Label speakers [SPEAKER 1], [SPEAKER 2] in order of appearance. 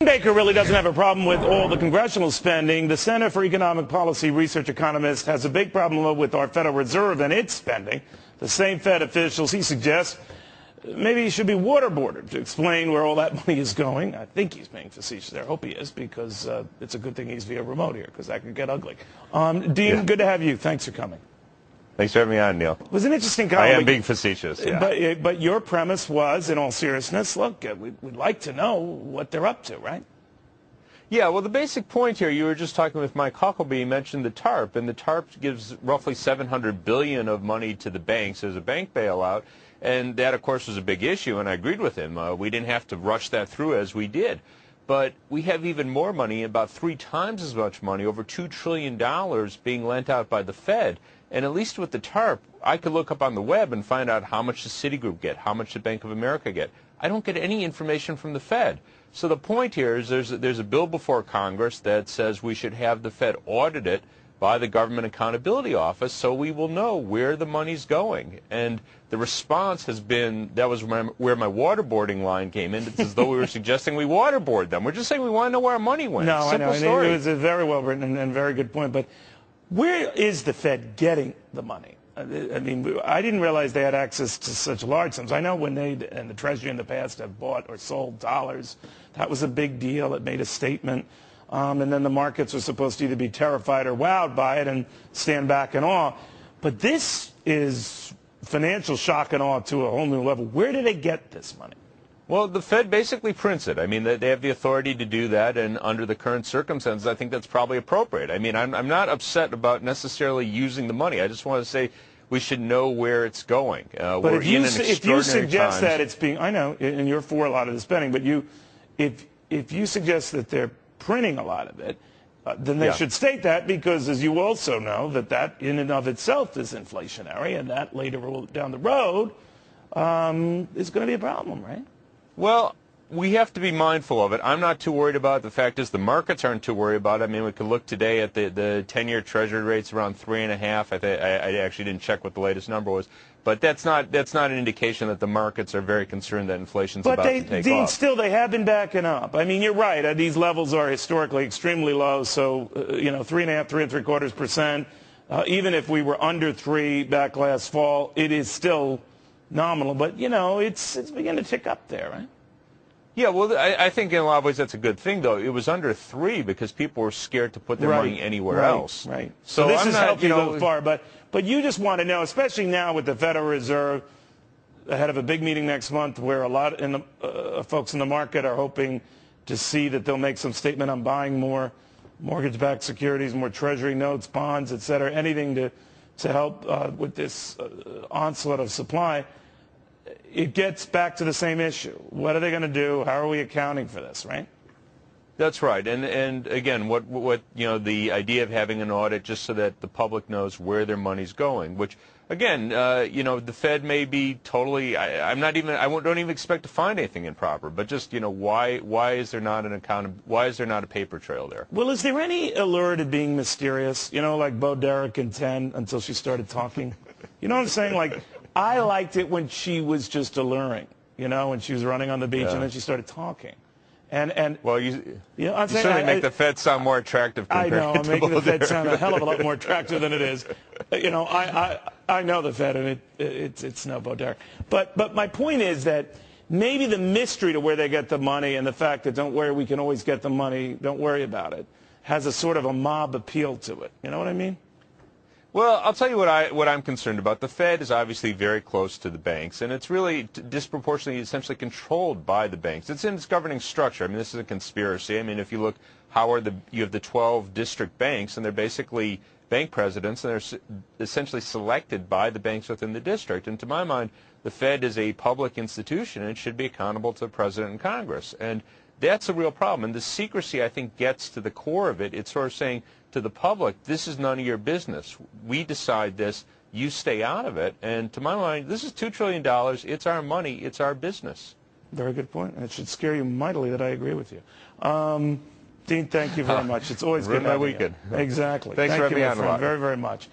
[SPEAKER 1] Baker really doesn't have a problem with all the congressional spending. The Center for Economic Policy Research Economist has a big problem with our Federal Reserve and its spending. The same Fed officials, he suggests, maybe he should be waterboarded to explain where all that money is going. I think he's being facetious there. I hope he is, because it's a good thing he's via remote here, because that could get ugly. Dean, good to have you. Thanks for coming.
[SPEAKER 2] Thanks for having me on, Neil.
[SPEAKER 1] It was an interesting comment.
[SPEAKER 2] I am being facetious, yeah.
[SPEAKER 1] But your premise was, in all seriousness, look, we'd like to know what they're up to, right?
[SPEAKER 2] Yeah, well, the basic point here, you were just talking with Mike Huckabee, he mentioned the TARP, and the TARP gives roughly $700 billion of money to the banks as a bank bailout, and that, of course, was a big issue, and I agreed with him. We didn't have to rush that through as we did. But we have even more money, about 3 times as much money, over $2 trillion being lent out by the Fed. And at least with the TARP, I could look up on the web and find out how much does Citigroup get, how much did Bank of America get. I don't get any information from the Fed. So the point here is there's a bill before Congress that says we should have the Fed audited by the Government Accountability Office so we will know where the money's going. And the response has been, that was where my waterboarding line came in. It's as though we were suggesting we waterboard them. We're just saying we want to know where our money went.
[SPEAKER 1] No,
[SPEAKER 2] Simple
[SPEAKER 1] I know.
[SPEAKER 2] story.
[SPEAKER 1] It was a very well written and very good point. But where is the Fed getting the money? I mean, I didn't realize they had access to such large sums. I know when they and the Treasury in the past have bought or sold dollars, that was a big deal. It made a statement. And then the markets were supposed to either be terrified or wowed by it and stand back in awe. But this is financial shock and awe to a whole new level. Where do they get this money?
[SPEAKER 2] Well, the Fed basically prints it. I mean, they have the authority to do that, and under the current circumstances, I think that's probably appropriate. I mean, I'm not upset about necessarily using the money. I just want to say we should know where it's going.
[SPEAKER 1] But if you suggest that it's being, I know, and you're for a lot of the spending, but if you suggest that they're printing a lot of it, then they should state that, because as you also know, that in and of itself is inflationary, and that later down the road is going to be a problem, right?
[SPEAKER 2] Well, we have to be mindful of it. I'm not too worried about it. The fact is the markets aren't too worried about it. I mean, we could look today at the 10-year Treasury rates around 3.5. I actually didn't check what the latest number was. But that's not an indication that the markets are very concerned that inflation's about to take
[SPEAKER 1] Dean,
[SPEAKER 2] off.
[SPEAKER 1] still, they have been backing up. I mean, you're right. These levels are historically extremely low. So, 3.5%, 3.75%. Even if we were under 3 back last fall, it is still nominal. But, it's beginning to tick up there, right?
[SPEAKER 2] Yeah, well, I think in a lot of ways that's a good thing, though. It was under 3 because people were scared to put their money anywhere else.
[SPEAKER 1] Right. So this has helped you go far. But you just want to know, especially now with the Federal Reserve ahead of a big meeting next month, where a lot of folks in the market are hoping to see that they'll make some statement on buying more mortgage-backed securities, more Treasury notes, bonds, et cetera, anything to help with this onslaught of supply. It gets back to the same issue. What are they going to do? How are we accounting for this, right?
[SPEAKER 2] That's right. And again, what the idea of having an audit just so that the public knows where their money's going, which again, the Fed may be totally, I don't even expect to find anything improper, but just, why is there not a paper trail there?
[SPEAKER 1] Well, is there any allure to being mysterious? Like Bo Derek in 10 until she started talking. You know what I'm saying? Like, I liked it when she was just alluring, when she was running on the beach and then she started talking.
[SPEAKER 2] Well, you certainly make the Fed sound more attractive.
[SPEAKER 1] I know, I'm making the Fed sound a hell of a lot more attractive than it is. I know the Fed, and it's no Bo Derek. But my point is that maybe the mystery to where they get the money and the fact that don't worry, we can always get the money, don't worry about it, has a sort of a mob appeal to it. You know what I mean?
[SPEAKER 2] Well, I'll tell you what I'm concerned about. The Fed is obviously very close to the banks, and it's really disproportionately, essentially controlled by the banks. It's in its governing structure. I mean, this is a conspiracy. I mean, if you look, you have the 12 district banks, and they're basically bank presidents, and they're essentially selected by the banks within the district. And to my mind, the Fed is a public institution, and it should be accountable to the President and Congress. And that's a real problem. And the secrecy, I think, gets to the core of it. It's sort of saying to the public, this is none of your business. We decide this. You stay out of it. And to my mind, this is $2 trillion. It's our money. It's our business.
[SPEAKER 1] Very good point. And it should scare you mightily that I agree with you. Dean, thank you very much. It's always good to have you.
[SPEAKER 2] Weekend.
[SPEAKER 1] Exactly.
[SPEAKER 2] Thanks for having me on a lot.
[SPEAKER 1] Very, very much.